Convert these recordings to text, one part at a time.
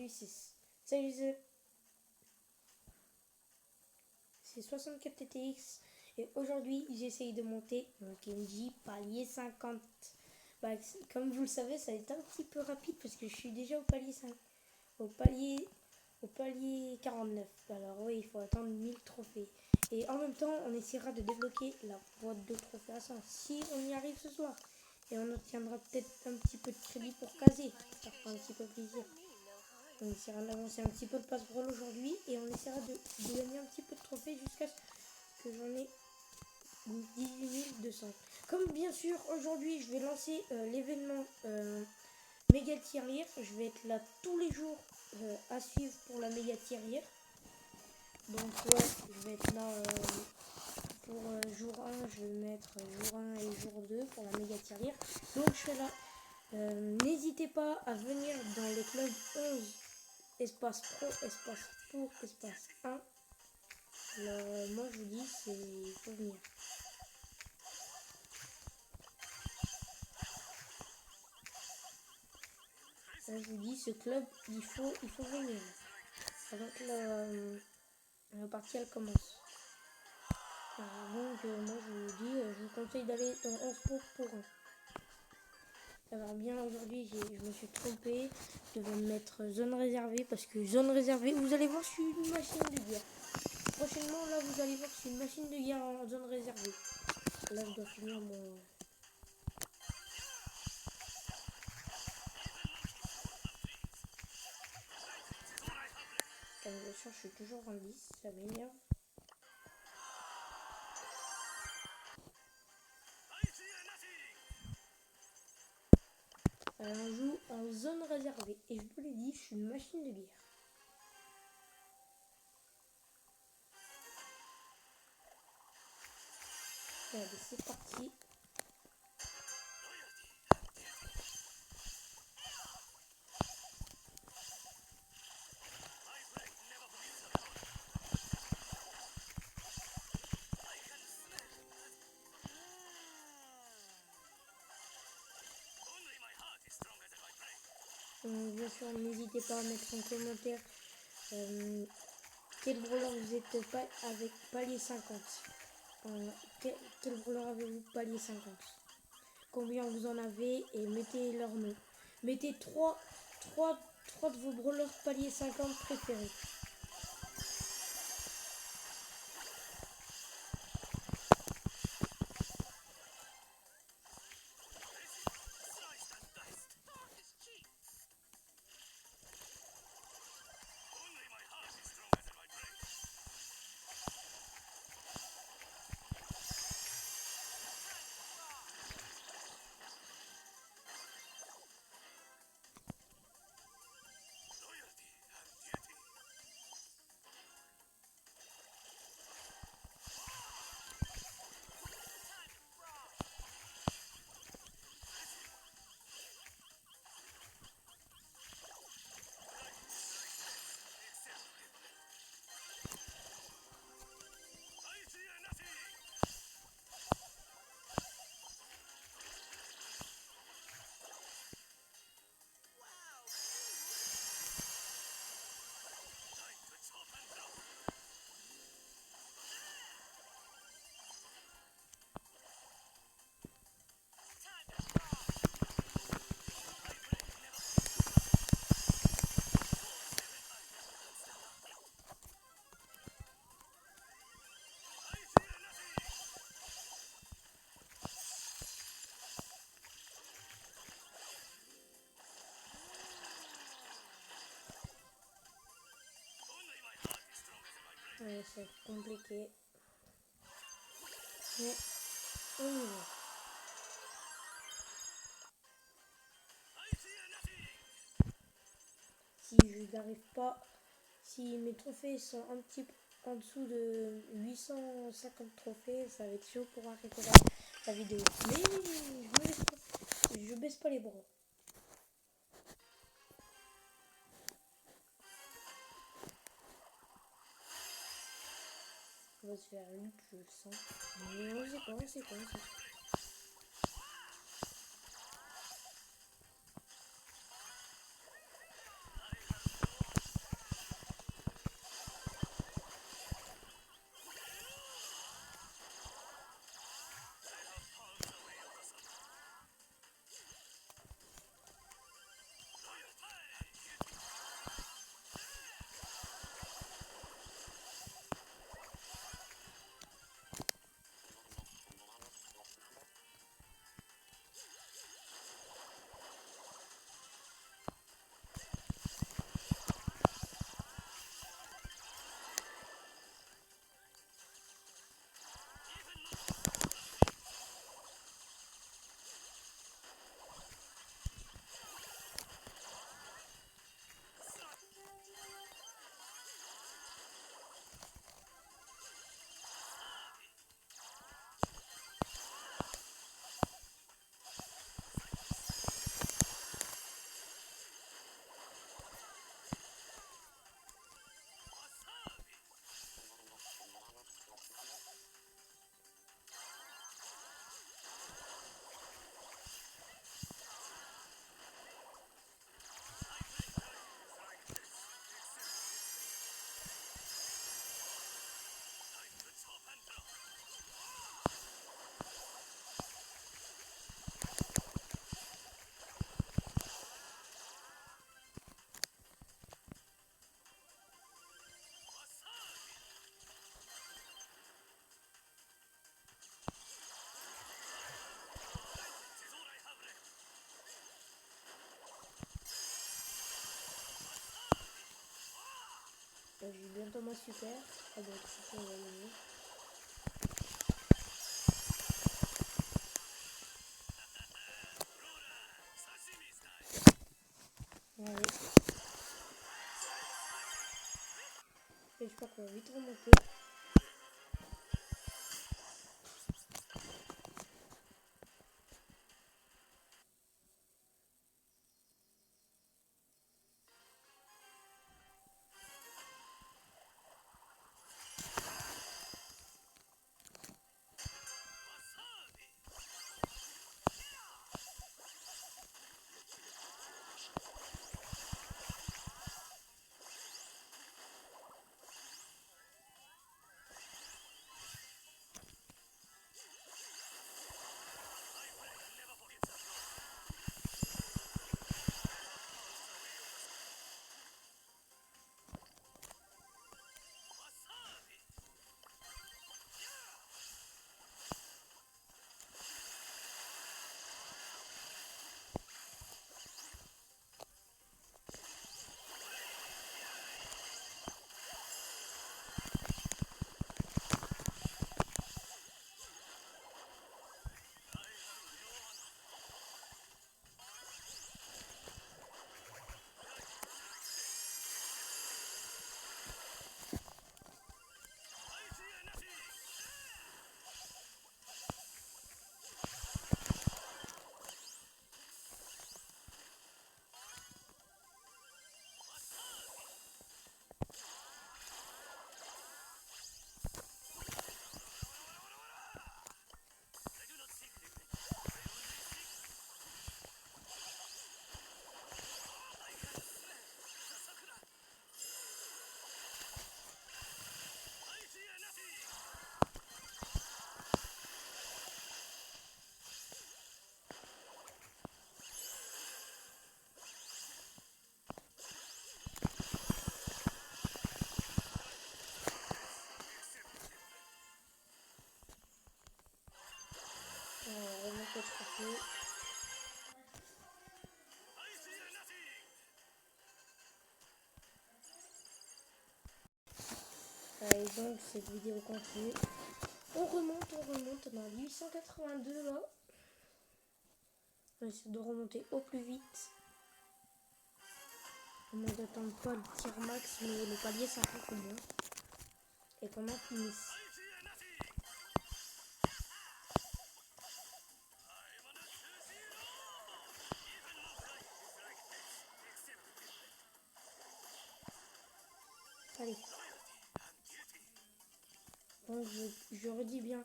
c'est 64 TTX. Et aujourd'hui, j'essaye de monter mon Kenji palier 50. Bah, comme vous le savez, ça va être un petit peu rapide parce que je suis déjà au palier 5. Au palier 49. Alors oui, il faut attendre 1000 trophées. Et en même temps, on essaiera de débloquer la boîte de trophées à 100 si on y arrive ce soir. Et on obtiendra peut-être un petit peu de crédit pour caser. Ça fera un petit peu plaisir. On essaiera d'avancer un petit peu le passe-roll aujourd'hui. Et on essaiera de gagner un petit peu de trophées jusqu'à ce que j'en ai 18 200. Comme bien sûr, aujourd'hui, je vais lancer l'événement méga tirelire. Je vais être là tous les jours à suivre pour la méga tirelire. Donc ouais, je vais être là pour jour 1, je vais mettre jour 1 et jour 2 pour la méga tirelire. Donc je serai là. N'hésitez pas à venir dans les clubs 11, espace pro, espace pour, espace 1. Alors moi je vous dis, il faut venir. Là, je vous dis, ce club, il faut venir. Avant que la partie elle commence. Donc moi je vous dis, je vous conseille d'aller dans 11 pour 1. Alors bien aujourd'hui je me suis trompé, je devais mettre zone réservée parce que zone réservée, vous allez voir, je suis une machine de guerre. Prochainement là vous allez voir que je suis une machine de guerre en zone réservée. Là je dois finir mon... Comme bien sûr je suis toujours en 10, ça m'énerve. On joue en zone réservée et je vous l'ai dit, je suis une machine de guerre. Allez, c'est parti. Bien sûr, n'hésitez pas à mettre en commentaire quel brawler vous êtes pas avec palier 50. Quel brawler avez-vous palier 50? Combien vous en avez et mettez leur nom. Mettez 3 de vos brawlers palier 50 préférés. Ouais, c'est compliqué. Mais on y va. Si je n'arrive pas, si mes trophées sont un petit peu en dessous de 850 trophées, ça va être chaud pour arrêter la vidéo. Mais je baisse pas les bras. On va se faire une, je le sens. Mais on sait pas, on sait pas, on sait pas. J'ai bientôt ma super. Ah bon, super, on va gagner. Allez. Et je crois qu'on va vite remonter. On va remonter le trophée. Et donc cette vidéo continue. On remonte, on a 882 là. On essaie de remonter au plus vite. On n'attend pas le tir max, mais le palier ça fait combien. Et qu'on en finisse. Allez. Donc je redis bien.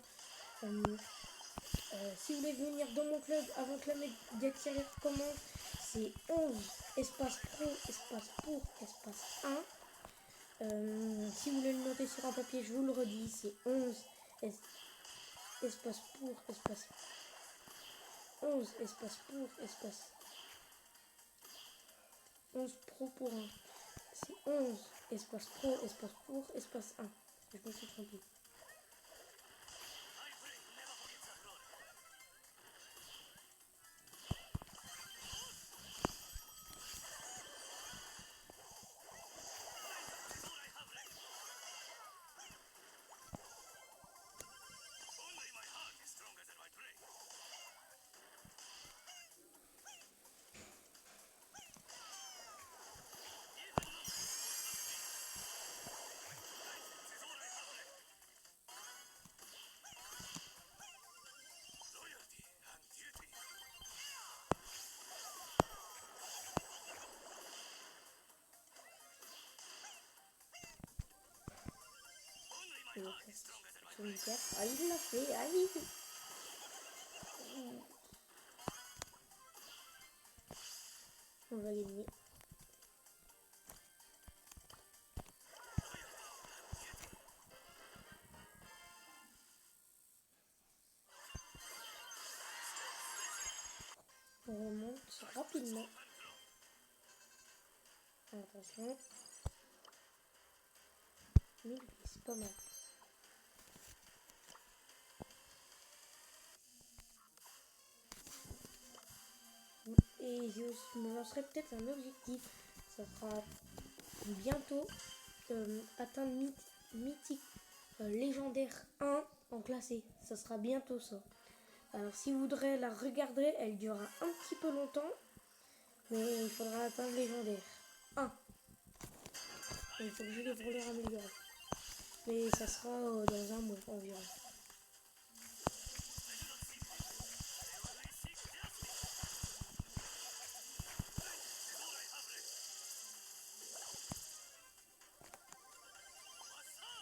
Si vous voulez venir dans mon club avant que la médiatique commence, c'est 11 espace pro, espace pour, espace 1. Si vous voulez le noter sur un papier, je vous le redis, c'est 11 espace pour, espace 11 espace pour, espace 11 pro pour 1. C'est 11 espace pro, espace pour, espace 1. Je me suis trompé. Ah, il l'a fait. Ah, on va gagner. On remonte rapidement. Attention. 1000, c'est pas mal. Et je me lancerai peut-être un objectif. Ça sera bientôt atteindre mythique légendaire 1 en classé. Ça sera bientôt ça. Alors si vous voudrez la regarder, elle durera un petit peu longtemps. Mais il faudra atteindre légendaire 1. Il faut que je pour le améliorer. Mais ça sera dans un mois environ.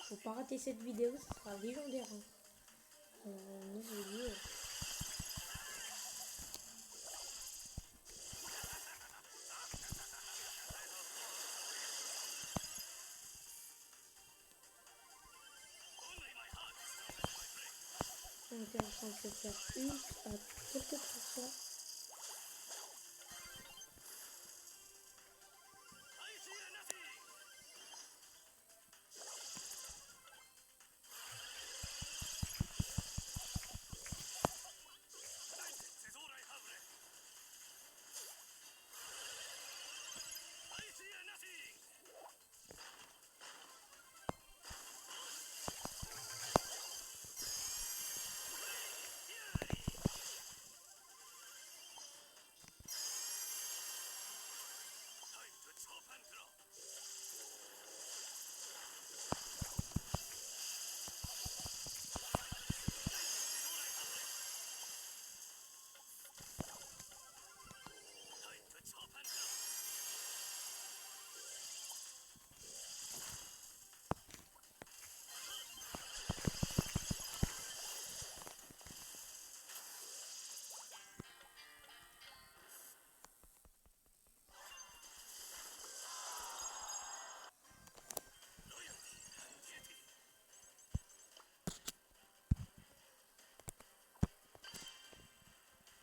Faut pas rater cette vidéo, ça sera légendaire. Nouveau. On est en train de se faire une à quelques pourcents.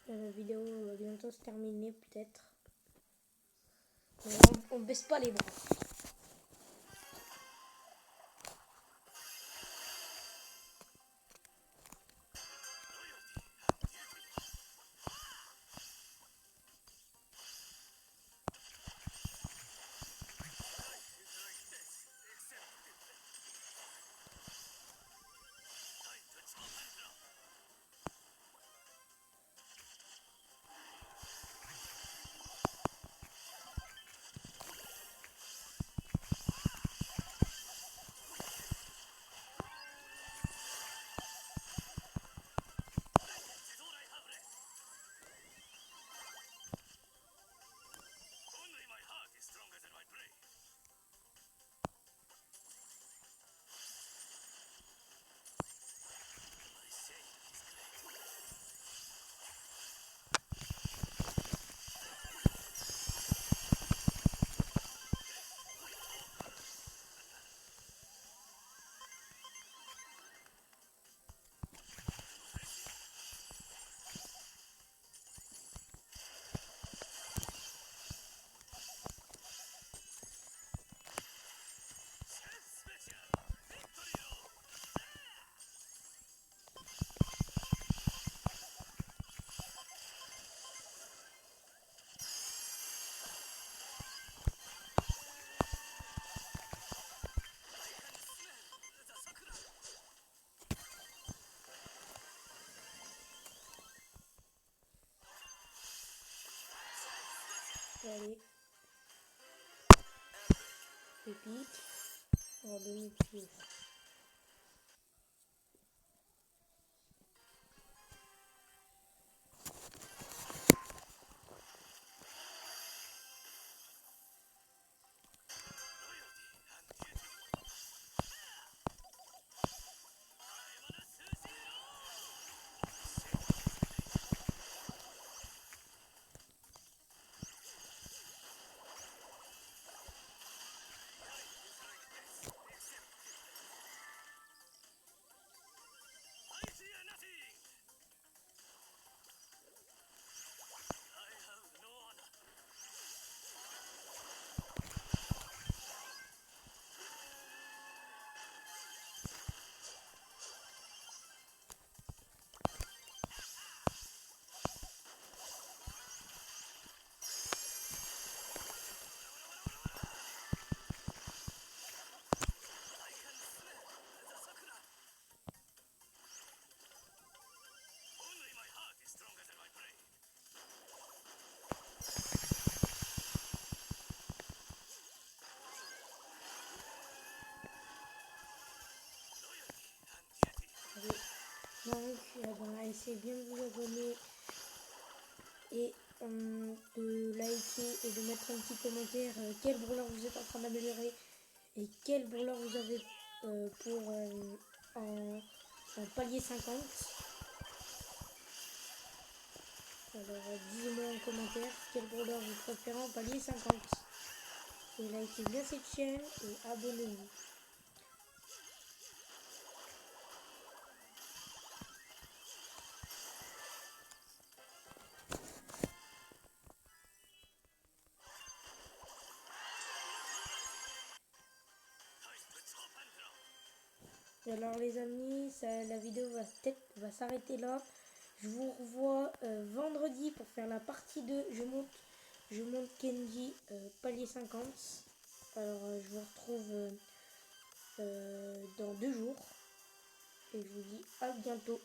La vidéo va bientôt se terminer peut-être. Mais on baisse pas les bras. Allez. Pépite. On va donner plus. Donc, essayez bien de vous abonner et de liker et de mettre un petit commentaire quel brawler vous êtes en train d'améliorer et quel brawler vous avez en palier 50. Alors, dites-moi en commentaire quel brawler vous préférez en palier 50. Et likez bien cette chaîne et abonnez-vous. Alors les amis, la vidéo va s'arrêter là. Je vous revois vendredi pour faire la partie 2. Je monte Kenji palier 50. Alors je vous retrouve dans 2 jours. Et je vous dis à bientôt.